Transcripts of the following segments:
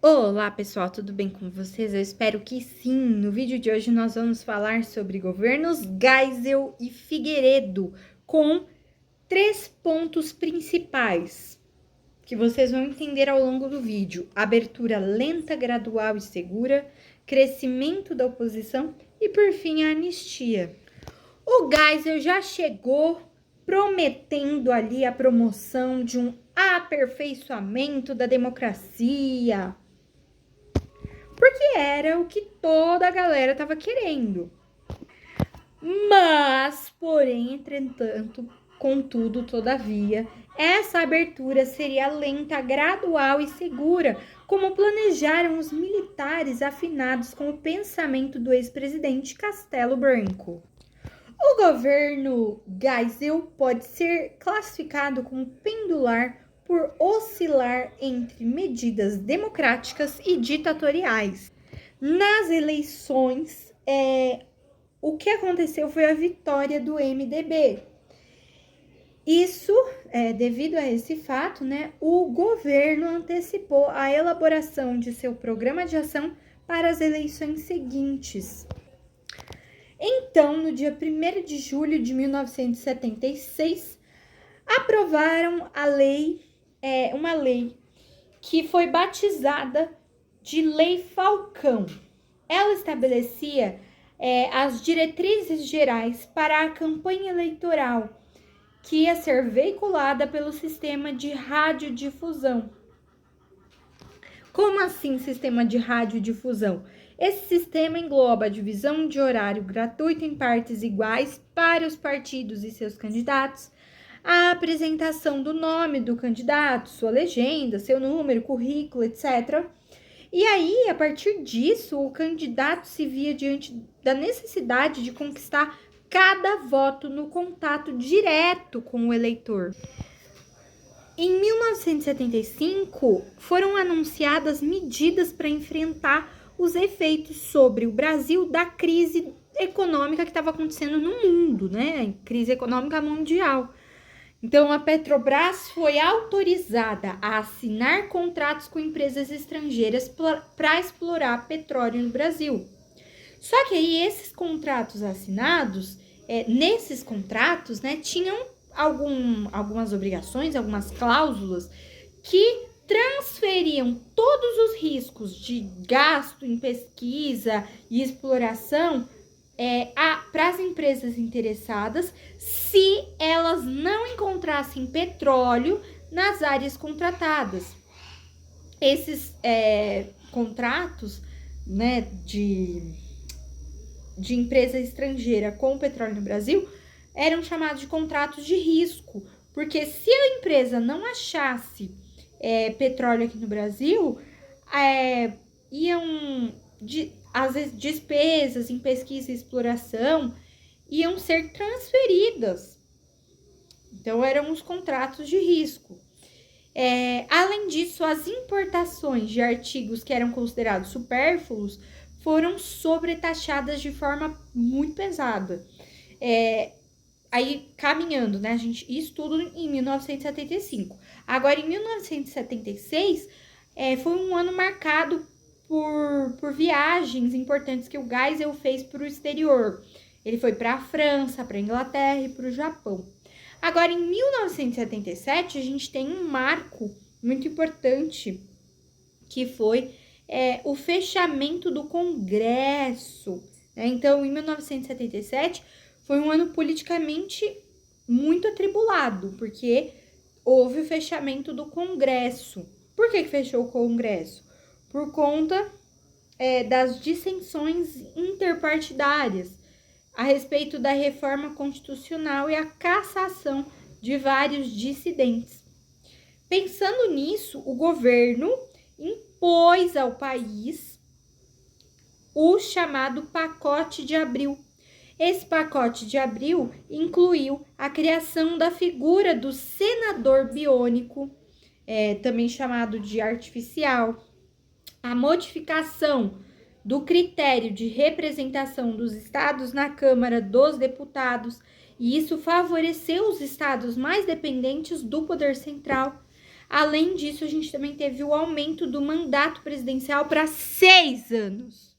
Olá pessoal, tudo bem com vocês? Eu espero que sim. No vídeo de hoje nós vamos falar sobre governos Geisel e Figueiredo, com 3 pontos principais que vocês vão entender ao longo do vídeo: abertura lenta, gradual e segura, crescimento da oposição e, por fim, a anistia. O Geisel já chegou prometendo ali a promoção de um aperfeiçoamento da democracia, porque era o que toda a galera estava querendo. Mas, porém, entretanto, contudo, todavia, essa abertura seria lenta, gradual e segura, como planejaram os militares afinados com o pensamento do ex-presidente Castelo Branco. O governo Geisel pode ser classificado como pendular por oscilar entre medidas democráticas e ditatoriais. Nas eleições, o que aconteceu foi a vitória do MDB. Isso, devido a esse fato, o governo antecipou a elaboração de seu programa de ação para as eleições seguintes. Então, no dia 1º de julho de 1976, aprovaram a lei, uma lei que foi batizada de Lei Falcão. Ela estabelecia as diretrizes gerais para a campanha eleitoral, que ia ser veiculada pelo sistema de radiodifusão. Como assim sistema de radiodifusão? Esse sistema engloba a divisão de horário gratuito em partes iguais para os partidos e seus candidatos, a apresentação do nome do candidato, sua legenda, seu número, currículo, etc. E aí, a partir disso, o candidato se via diante da necessidade de conquistar cada voto no contato direto com o eleitor. Em 1975, foram anunciadas medidas para enfrentar os efeitos sobre o Brasil da crise econômica que estava acontecendo no mundo, Crise econômica mundial. Então, a Petrobras foi autorizada a assinar contratos com empresas estrangeiras para explorar petróleo no Brasil. Só que aí, esses contratos assinados, nesses contratos, tinham algumas obrigações, algumas cláusulas que transferiam todos os riscos de gasto em pesquisa e exploração para as empresas interessadas, se elas não encontrassem petróleo nas áreas contratadas. Esses contratos, de empresa estrangeira com petróleo no Brasil eram chamados de contratos de risco, porque se a empresa não achasse petróleo aqui no Brasil, as despesas em pesquisa e exploração iam ser transferidas. Então, eram os contratos de risco. Além disso, as importações de artigos que eram considerados supérfluos foram sobretaxadas de forma muito pesada. Aí, caminhando, isso tudo em 1975. Agora, em 1976, foi um ano marcado por viagens importantes que o Geisel fez para o exterior. Ele foi para a França, para a Inglaterra e para o Japão. Agora, em 1977, a gente tem um marco muito importante, que foi o fechamento do Congresso. Então, em 1977, foi um ano politicamente muito atribulado, porque houve o fechamento do Congresso. Por que fechou o Congresso? Por conta das dissensões interpartidárias a respeito da reforma constitucional e a cassação de vários dissidentes. Pensando nisso, o governo impôs ao país o chamado Pacote de Abril. Esse Pacote de Abril incluiu a criação da figura do senador biônico, também chamado de artificial, a modificação do critério de representação dos estados na Câmara dos Deputados, e isso favoreceu os estados mais dependentes do poder central, Além disso, a gente também teve o aumento do mandato presidencial para 6 anos.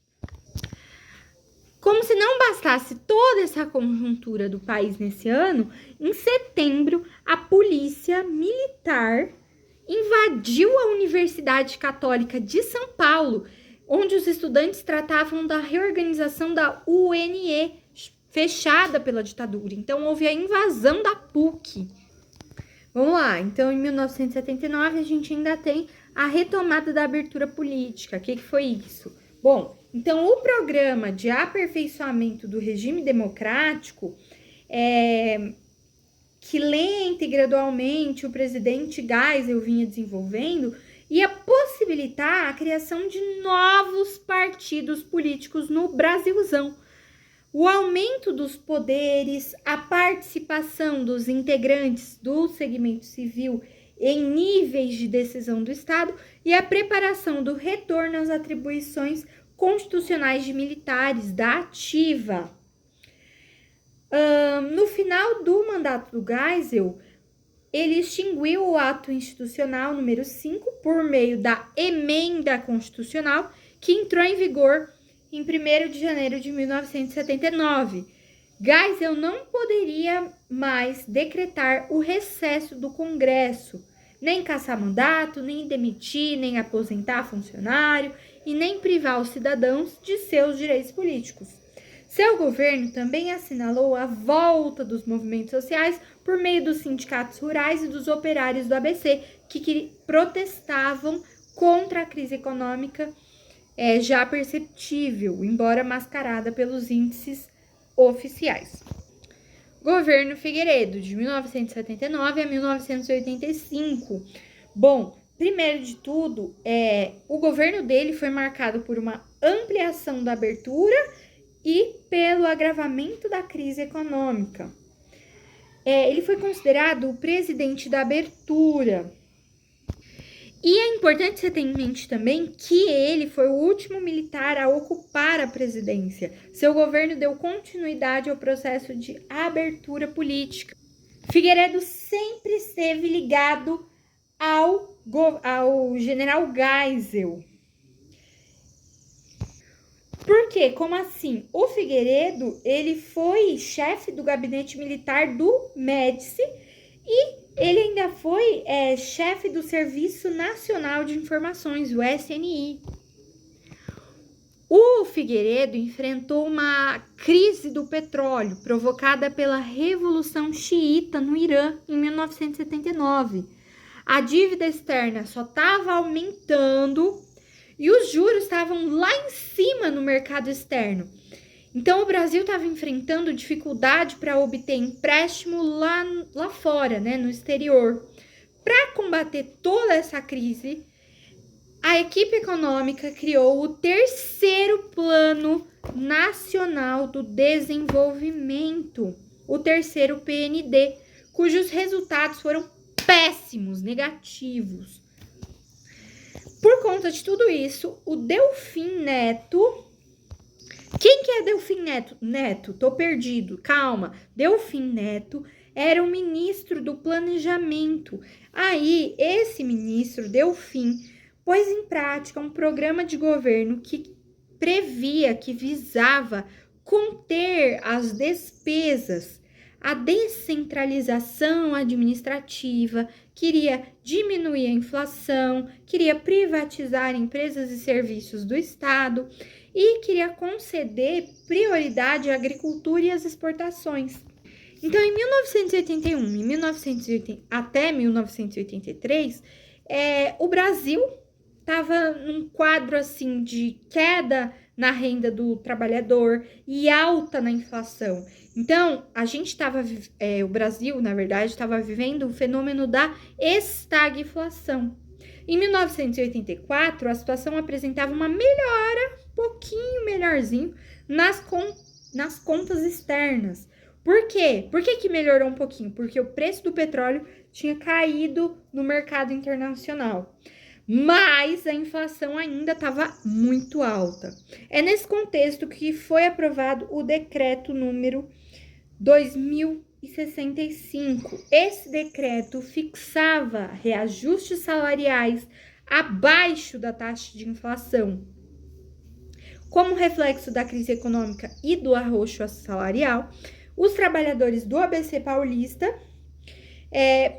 Como se não bastasse toda essa conjuntura do país nesse ano, em setembro, a polícia militar invadiu a Universidade Católica de São Paulo, onde os estudantes tratavam da reorganização da UNE, fechada pela ditadura. Então, houve a invasão da PUC. Vamos lá, então em 1979 a gente ainda tem a retomada da abertura política. O que foi isso? Bom, então o programa de aperfeiçoamento do regime democrático, que lenta e gradualmente o presidente Geisel vinha desenvolvendo, ia possibilitar a criação de novos partidos políticos no Brasilzão. O aumento dos poderes, a participação dos integrantes do segmento civil em níveis de decisão do Estado e a preparação do retorno às atribuições constitucionais de militares da ativa. No final do mandato do Geisel, ele extinguiu o ato institucional número 5 por meio da emenda constitucional que entrou em vigor em 1º de janeiro de 1979. Geisel não poderia mais decretar o recesso do Congresso, nem cassar mandato, nem demitir, nem aposentar funcionário e nem privar os cidadãos de seus direitos políticos. Seu governo também assinalou a volta dos movimentos sociais por meio dos sindicatos rurais e dos operários do ABC, que protestavam contra a crise econômica já perceptível, embora mascarada pelos índices oficiais. Governo Figueiredo, de 1979 a 1985. Bom, primeiro de tudo, o governo dele foi marcado por uma ampliação da abertura e pelo agravamento da crise econômica. Ele foi considerado o presidente da abertura. E é importante você ter em mente também que ele foi o último militar a ocupar a presidência. Seu governo deu continuidade ao processo de abertura política. Figueiredo sempre esteve ligado ao general Geisel. Por quê? Como assim? O Figueiredo, ele foi chefe do gabinete militar do Médici e ele ainda foi chefe do Serviço Nacional de Informações, o SNI. O Figueiredo enfrentou uma crise do petróleo provocada pela Revolução Xiita no Irã em 1979. A dívida externa só estava aumentando e os juros estavam lá em cima no mercado externo. Então, o Brasil estava enfrentando dificuldade para obter empréstimo lá fora, né, no exterior. Para combater toda essa crise, a equipe econômica criou o terceiro Plano Nacional do Desenvolvimento, o terceiro PND, cujos resultados foram péssimos, negativos. Por conta de tudo isso, o Delfim Neto... Quem que é Delfim Neto? Tô perdido, calma. Delfim Neto era o ministro do Planejamento. Aí, esse ministro, Delfim, pôs em prática um programa de governo que visava conter as despesas, a descentralização administrativa, queria diminuir a inflação, queria privatizar empresas e serviços do Estado e queria conceder prioridade à agricultura e às exportações. Então, em 1981 até 1983, o Brasil estava num quadro assim de queda na renda do trabalhador e alta na inflação. Então, o Brasil, na verdade, estava vivendo o fenômeno da estagflação. Em 1984, a situação apresentava uma melhora, um pouquinho melhorzinho, nas contas externas. Por quê? Por que melhorou um pouquinho? Porque o preço do petróleo tinha caído no mercado internacional. Mas a inflação ainda estava muito alta. É nesse contexto que foi aprovado o decreto número 2006 1965. Esse decreto fixava reajustes salariais abaixo da taxa de inflação. Como reflexo da crise econômica e do arroxo salarial, os trabalhadores do ABC Paulista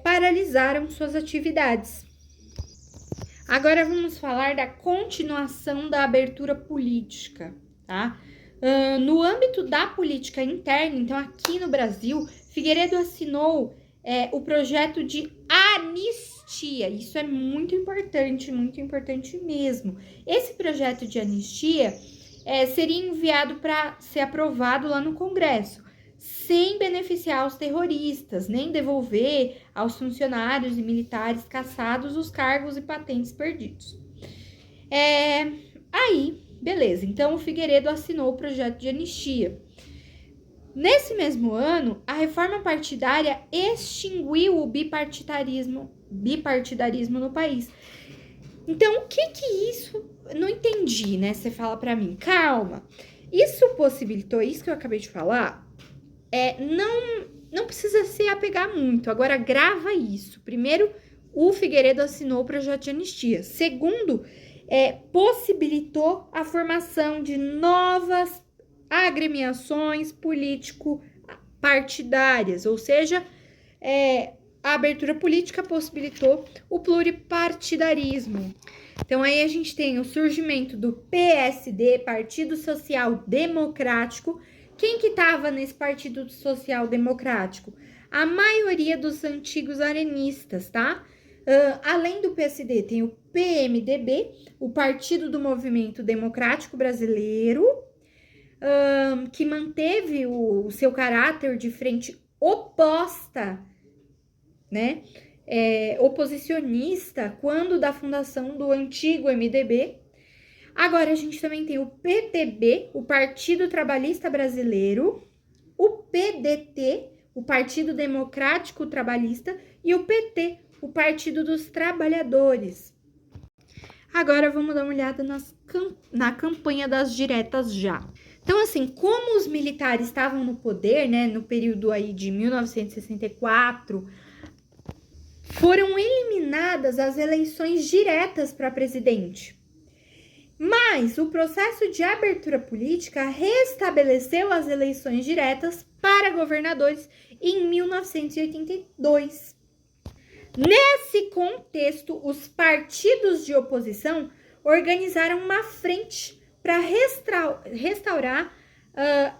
paralisaram suas atividades. Agora vamos falar da continuação da abertura política, tá? No âmbito da política interna, então aqui no Brasil, Figueiredo assinou o projeto de anistia. Isso é muito importante mesmo. Esse projeto de anistia seria enviado para ser aprovado lá no Congresso, sem beneficiar os terroristas, nem devolver aos funcionários e militares caçados os cargos e patentes perdidos. Aí, beleza, então o Figueiredo assinou o projeto de anistia. Nesse mesmo ano, a reforma partidária extinguiu o bipartidarismo no país. Então, o que isso... Não entendi, né? Você fala pra mim, calma. Isso possibilitou, isso que eu acabei de falar, não precisa se apegar muito. Agora, grava isso. Primeiro, o Figueiredo assinou o projeto de anistia. Segundo, possibilitou a formação de novas agremiações político-partidárias, ou seja, a abertura política possibilitou o pluripartidarismo. Então, aí a gente tem o surgimento do PSD, Partido Social Democrático. Quem que estava nesse Partido Social Democrático? A maioria dos antigos arenistas, tá? Além do PSD, tem o PMDB, o Partido do Movimento Democrático Brasileiro, que manteve o seu caráter de frente oposta, né? Oposicionista quando da fundação do antigo MDB. Agora a gente também tem o PTB, o Partido Trabalhista Brasileiro, o PDT, o Partido Democrático Trabalhista, e o PT, o Partido dos Trabalhadores. Agora vamos dar uma olhada na campanha das diretas já. Então, assim, como os militares estavam no poder, né, no período aí de 1964, foram eliminadas as eleições diretas para presidente. Mas o processo de abertura política restabeleceu as eleições diretas para governadores em 1982. Nesse contexto, os partidos de oposição organizaram uma frente para restaurar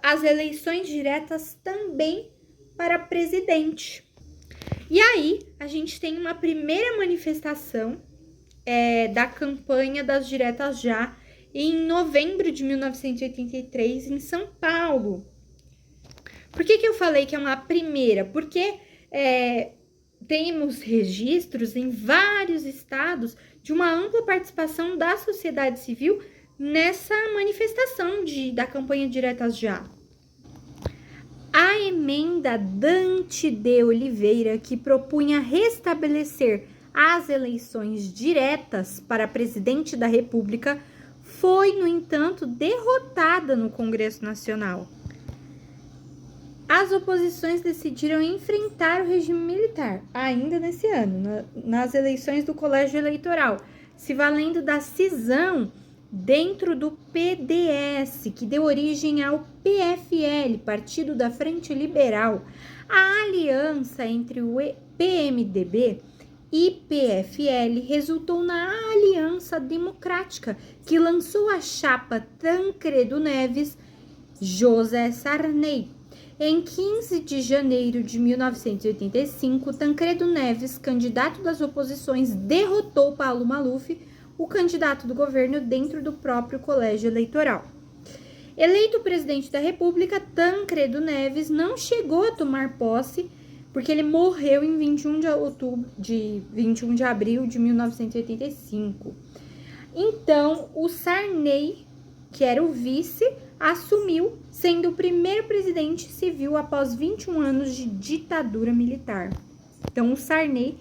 as eleições diretas também para presidente. E aí, a gente tem uma primeira manifestação da campanha das diretas já em novembro de 1983 em São Paulo. Por que eu falei que é uma primeira? Porque temos registros em vários estados de uma ampla participação da sociedade civil nessa manifestação da campanha diretas já. A emenda Dante de Oliveira, que propunha restabelecer as eleições diretas para presidente da República, foi, no entanto, derrotada no Congresso Nacional. As oposições decidiram enfrentar o regime militar, ainda nesse ano, nas eleições do Colégio Eleitoral, se valendo da cisão dentro do PDS, que deu origem ao PFL, Partido da Frente Liberal. A aliança entre o PMDB e PFL resultou na Aliança Democrática, que lançou a chapa Tancredo Neves-José Sarney. Em 15 de janeiro de 1985, Tancredo Neves, candidato das oposições, derrotou Paulo Maluf, o candidato do governo, dentro do próprio colégio eleitoral. Eleito presidente da República, Tancredo Neves não chegou a tomar posse, porque ele morreu em 21 de abril de 1985. Então, o Sarney, que era o vice, assumiu, sendo o primeiro presidente civil após 21 anos de ditadura militar. Então, o Sarney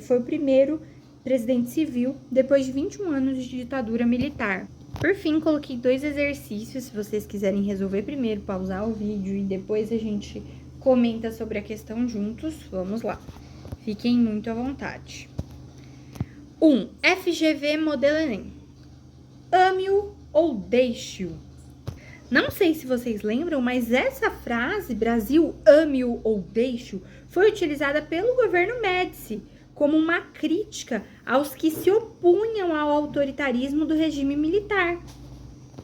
foi o primeiro presidente civil depois de 21 anos de ditadura militar. Por fim, coloquei 2 exercícios, se vocês quiserem resolver primeiro, pausar o vídeo e depois a gente comenta sobre a questão juntos. Vamos lá. Fiquem muito à vontade. 1. FGV modelo Enem. Ame-o ou deixe-o. Não sei se vocês lembram, mas essa frase, Brasil, ame-o ou deixe-o, foi utilizada pelo governo Médici como uma crítica aos que se opunham ao autoritarismo do regime militar.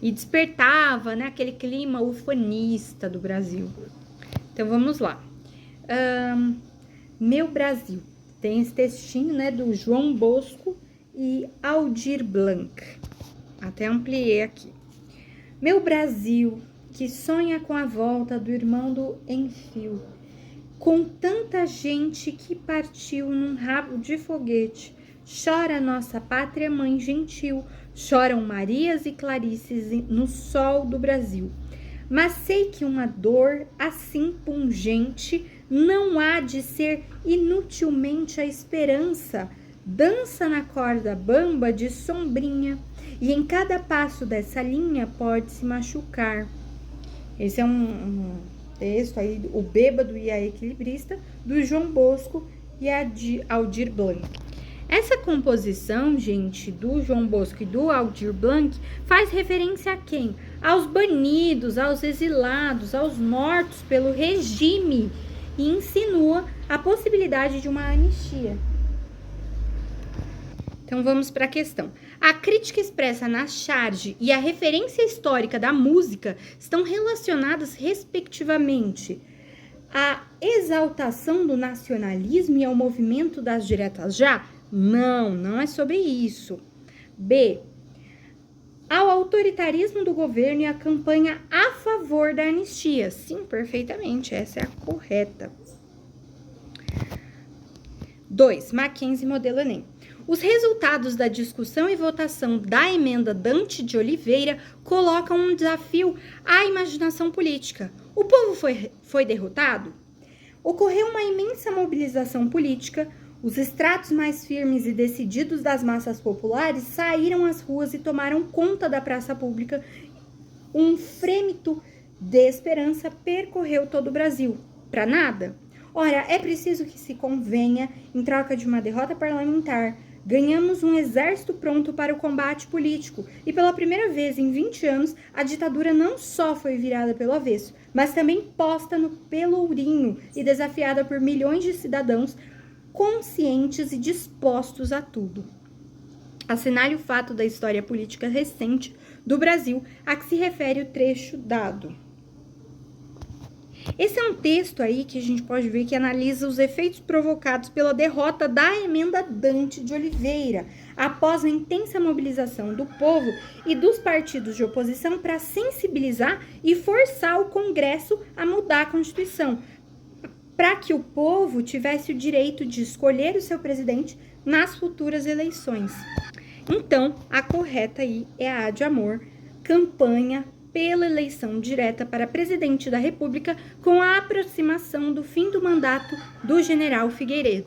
E despertava, né, aquele clima ufanista do Brasil. Então, vamos lá. Meu Brasil. Tem esse textinho, né, do João Bosco e Aldir Blanc. Até ampliei aqui. Meu Brasil, que sonha com a volta do irmão do Enfio, com tanta gente que partiu num rabo de foguete, chora nossa pátria mãe gentil, choram Marias e Clarices no sol do Brasil. Mas sei que uma dor assim pungente não há de ser inutilmente a esperança, dança na corda bamba de sombrinha, e em cada passo dessa linha pode se machucar. Esse é um texto aí, O Bêbado e a Equilibrista, do João Bosco e Aldir Blanc. Essa composição, gente, do João Bosco e do Aldir Blanc faz referência a quem? Aos banidos, aos exilados, aos mortos pelo regime, e insinua a possibilidade de uma anistia. Então vamos para a questão. A crítica expressa na charge e a referência histórica da música estão relacionadas respectivamente à exaltação do nacionalismo e ao movimento das diretas já? Não é sobre isso. B. Ao autoritarismo do governo e a campanha a favor da anistia. Sim, perfeitamente, essa é a correta. 2. Mackenzie modelo Enem. Os resultados da discussão e votação da emenda Dante de Oliveira colocam um desafio à imaginação política. O povo foi derrotado? Ocorreu uma imensa mobilização política. Os estratos mais firmes e decididos das massas populares saíram às ruas e tomaram conta da praça pública. Um frêmito de esperança percorreu todo o Brasil. Para nada? Ora, é preciso que se convenha, em troca de uma derrota parlamentar, ganhamos um exército pronto para o combate político e pela primeira vez em 20 anos a ditadura não só foi virada pelo avesso, mas também posta no pelourinho e desafiada por milhões de cidadãos conscientes e dispostos a tudo. Assinale o fato da história política recente do Brasil a que se refere o trecho dado. Esse é um texto aí que a gente pode ver que analisa os efeitos provocados pela derrota da emenda Dante de Oliveira, após a intensa mobilização do povo e dos partidos de oposição para sensibilizar e forçar o Congresso a mudar a Constituição, para que o povo tivesse o direito de escolher o seu presidente nas futuras eleições. Então, a correta aí é a de amor, campanha pela eleição direta para presidente da República com a aproximação do fim do mandato do general Figueiredo.